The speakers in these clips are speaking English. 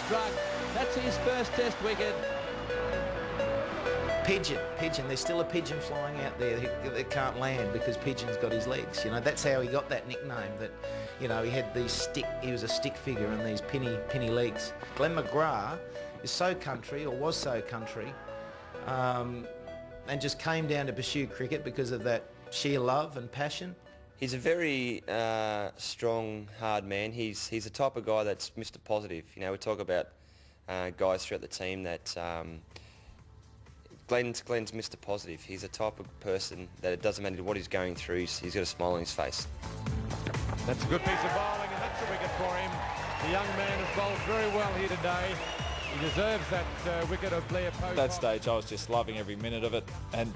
struck. That's his first Test wicket. Pigeon. There's still a pigeon flying out there that can't land because Pigeon's got his legs. You know, that's how he got that nickname. That, you know, he was a stick figure and these penny legs. Glen Mcgrath is so country, or was so country, and just came down to pursue cricket because of that sheer love and passion. He's a very strong, hard man. He's the type of guy that's Mr. Positive. You know, we talk about guys throughout the team that Glen's Mr. Positive. He's the type of person that it doesn't matter what he's going through, he's got a smile on his face. That's a good piece of bowling, and that's a wicket for him. The young man has bowled very well here today. He deserves that wicket of Blair Pope. At that stage, I was just loving every minute of it. And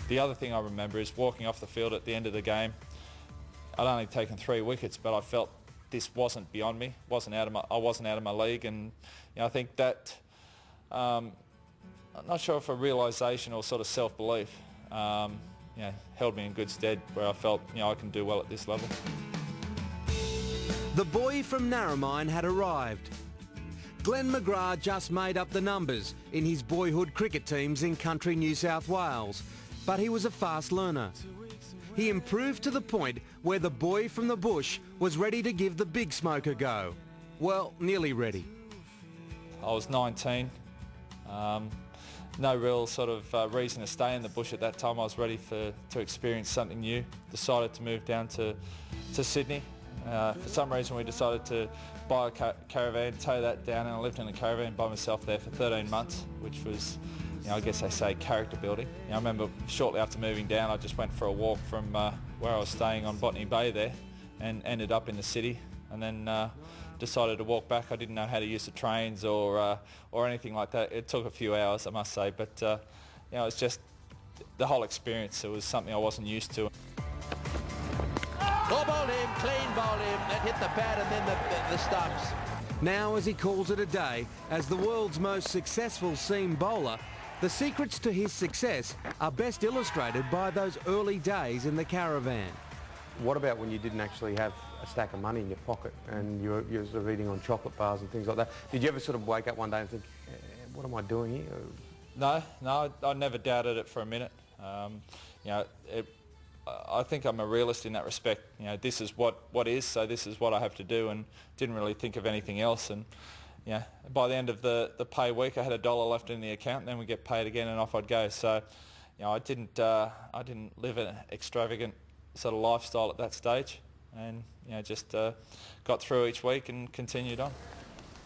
the other thing I remember is walking off the field at the end of the game. I'd only taken 3 wickets, but I felt this wasn't beyond me. I wasn't out of my league, and you know, I think that. I'm not sure if a realisation or sort of self-belief, you know, held me in good stead, where I felt, you know, I can do well at this level. The boy from Narromine had arrived. Glen Mcgrath just made up the numbers in his boyhood cricket teams in country New South Wales, but he was a fast learner. He improved to the point where the boy from the bush was ready to give the big smoke a go. Well, nearly ready. I was 19. No real sort of reason to stay in the bush at that time. I was ready to experience something new. Decided to move down to Sydney. For some reason we decided to buy a caravan, tow that down, and I lived in a caravan by myself there for 13 months, which was, you know, I guess they say character building. You know, I remember shortly after moving down, I just went for a walk from where I was staying on Botany Bay there and ended up in the city, and then decided to walk back. I didn't know how to use the trains or anything like that. It took a few hours, I must say, but you know, it's just the whole experience. It was something I wasn't used to. Ball bowled him, clean bowled him, that hit the pad and then the stumps. Now, as he calls it a day, as the world's most successful seam bowler, the secrets to his success are best illustrated by those early days in the caravan. What about when you didn't actually have a stack of money in your pocket and you were sort of eating on chocolate bars and things like that? Did you ever sort of wake up one day and think, what am I doing here? No, I never doubted it for a minute. You know, I think I'm a realist in that respect. You know, this is what is, so this is what I have to do, and didn't really think of anything else. And yeah, by the end of the pay week, I had $1 left in the account, and then we get paid again, and off I'd go. So, you know, I didn't live an extravagant sort of lifestyle at that stage, and you know, just got through each week and continued on.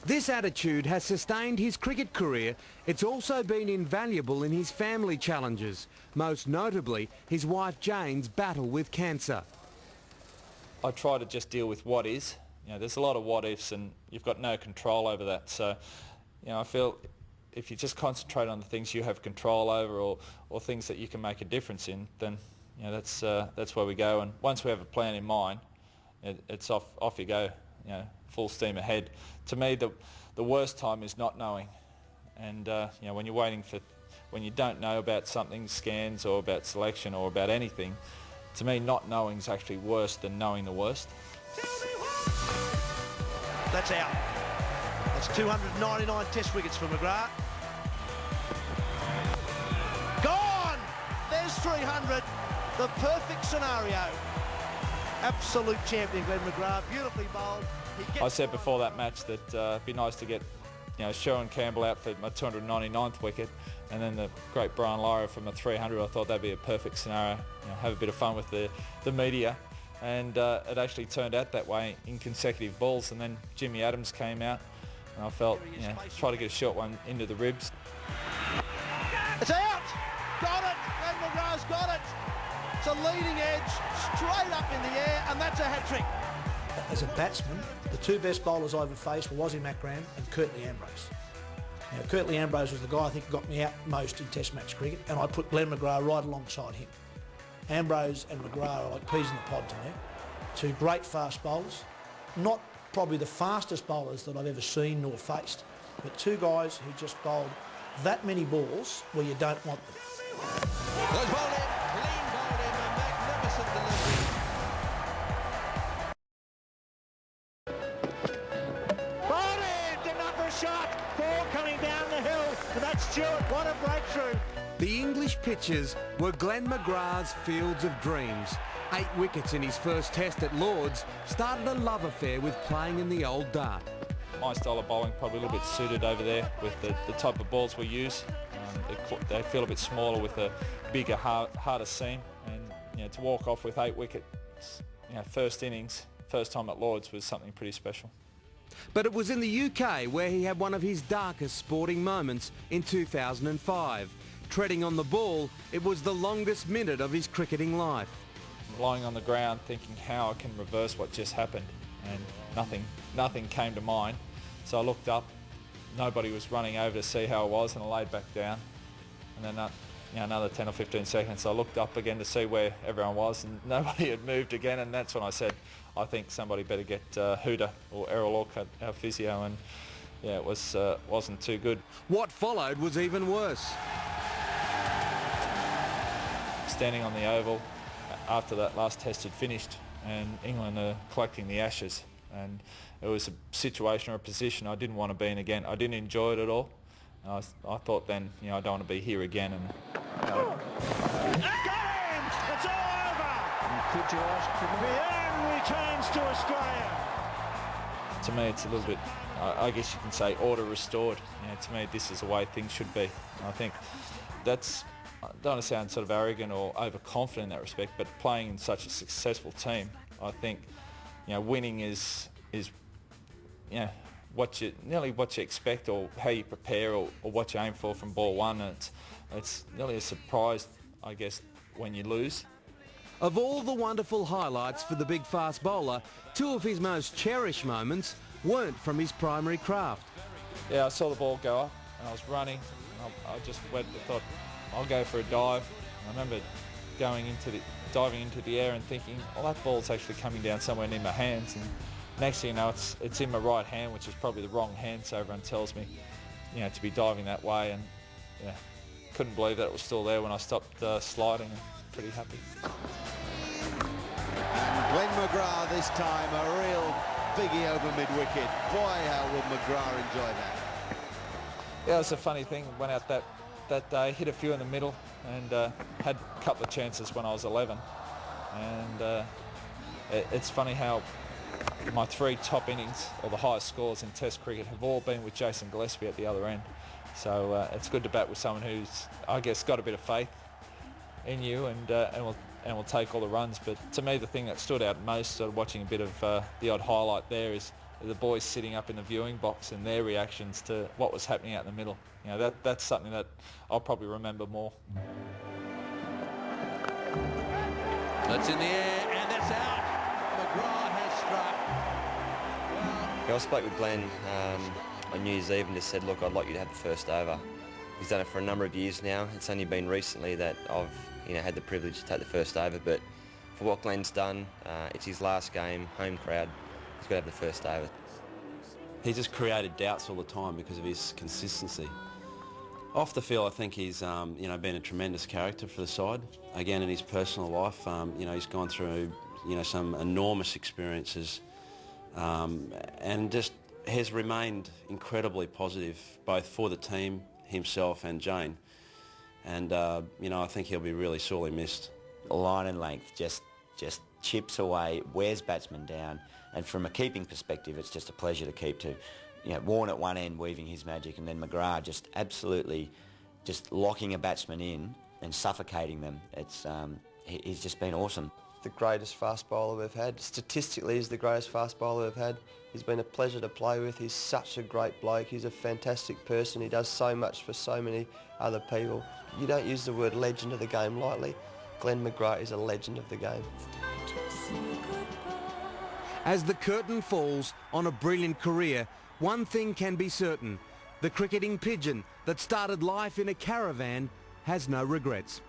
This attitude has sustained his cricket career. It's also been invaluable in his family challenges, most notably his wife Jane's battle with cancer. I try to just deal with what is. You know, there's a lot of what ifs and you've got no control over that. So, you know, I feel if you just concentrate on the things you have control over or things that you can make a difference in, then you know, that's where we go. And once we have a plan in mind, it's off you go. You know, full steam ahead. To me, the worst time is not knowing, and you know, when you're when you don't know about something, scans or about selection or about anything, to me, not knowing is actually worse than knowing the worst. That's out. That's 299 Test wickets for McGrath. Gone. There's 300. The perfect scenario. Absolute champion, Glen Mcgrath, beautifully bowled. I said before that match that it'd be nice to get, you know, Sherwin Campbell out for my 299th wicket, and then the great Brian Lara for my 300. I thought that'd be a perfect scenario. You know, have a bit of fun with the media, and it actually turned out that way in consecutive balls. And then Jimmy Adams came out, and I felt, you know, try to get a short one into the ribs. It's out. Got it. Glen McGrath's got it. It's a leading edge, straight up in the air, and that's a hat-trick. As a batsman, the two best bowlers I ever faced were Wazzy Macran and Curtly Ambrose. Now, Curtly Ambrose was the guy I think got me out most in Test match cricket, and I put Glen McGrath right alongside him. Ambrose and McGrath are like peas in the pod to me. Two great fast bowlers, not probably the fastest bowlers that I've ever seen nor faced, but two guys who just bowled that many balls where you don't want them. Goes bowled in, clean bowled in, a magnificent delivery. Bowled in, the number shot. and that's Stewart. What a breakthrough. The English pitches were Glen Mcgrath's fields of dreams. 8 wickets in his first test at Lord's started a love affair with playing in the old dart. My style of bowling probably a little bit suited over there with the type of balls we use. They feel a bit smaller with a bigger, harder seam, and to walk off with 8 wickets, first innings, first time at Lord's was something pretty special. But it was in the UK where he had one of his darkest sporting moments in 2005. Treading on the ball, it was the longest minute of his cricketing life. Lying on the ground thinking how I can reverse what just happened, and nothing came to mind. So I looked up, nobody was running over to see how I was, and I laid back down. And then another 10 or 15 seconds, I looked up again to see where everyone was, and nobody had moved again, and that's when I said, I think somebody better get Hooter or Errol Orcutt, our physio, and it wasn't too good. What followed was even worse. Standing on the oval after that last test had finished, and England are collecting the ashes, and it was a situation or a position I didn't want to be in again. I didn't enjoy it at all. I thought then, I don't want to be here again. And Got him! It's all over! Could you ask for more? Vierne returns to Australia. To me, it's a little bit, I guess you can say, order restored. To me, this is the way things should be. And I think that's, I don't want to sound sort of arrogant or overconfident in that respect, but playing in such a successful team, I think, winning is nearly what you expect, or how you prepare, or what you aim for from ball one. And it's nearly a surprise, I guess, when you lose. Of all the wonderful highlights for the big fast bowler, 2 of his most cherished moments weren't from his primary craft. Yeah, I saw the ball go up and I was running. I just went and thought, I'll go for a dive. I remember diving into the air and thinking, well, that ball's actually coming down somewhere near my hands. And next thing you know, it's in my right hand, which is probably the wrong hand, so everyone tells me, to be diving that way. And couldn't believe that it was still there when I stopped sliding. And pretty happy. Glen McGrath this time, a real biggie over mid-wicket. Boy, how would McGrath enjoy that? Yeah, it was a funny thing. Went out that day, hit a few in the middle, and had a couple of chances when I was 11. And it's funny how my 3 top innings, or the highest scores in Test cricket, have all been with Jason Gillespie at the other end. So it's good to bat with someone who's, I guess, got a bit of faith in you, and will take all the runs. But to me, the thing that stood out most, sort of watching a bit of the odd highlight there, is the boys sitting up in the viewing box and their reactions to what was happening out in the middle. That's something that I'll probably remember more. That's in the air, and that's out. McGrath has struck. I spoke with Glenn on New Year's Eve and just said, look, I'd like you to have the first over. He's done it for a number of years now. It's only been recently that I've had the privilege to take the first over, but for what Glenn's done, it's his last game, home crowd. He's got to have the first over. He just created doubts all the time because of his consistency. Off the field, I think he's been a tremendous character for the side. Again, in his personal life, he's gone through some enormous experiences, and just has remained incredibly positive, both for the team, himself and Jane. And I think he'll be really sorely missed. Line and length just chips away, wears batsmen down, and from a keeping perspective, it's just a pleasure to keep to. Warne at one end weaving his magic, and then McGrath just absolutely just locking a batsman in and suffocating them. He's just been awesome. The greatest fast bowler we've had. Statistically, he's the greatest fast bowler we've had. He's been a pleasure to play with. He's such a great bloke. He's a fantastic person. He does so much for so many other people. You don't use the word legend of the game lightly. Glen McGrath is a legend of the game. As the curtain falls on a brilliant career, one thing can be certain. The cricketing pigeon that started life in a caravan has no regrets.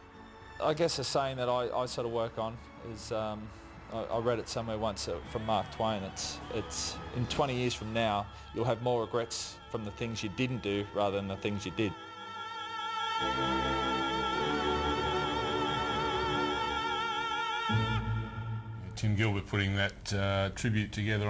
I guess a saying that I sort of work on is, I read it somewhere once from Mark Twain, it's in 20 years from now, you'll have more regrets from the things you didn't do rather than the things you did. Tim Gilbert putting that tribute together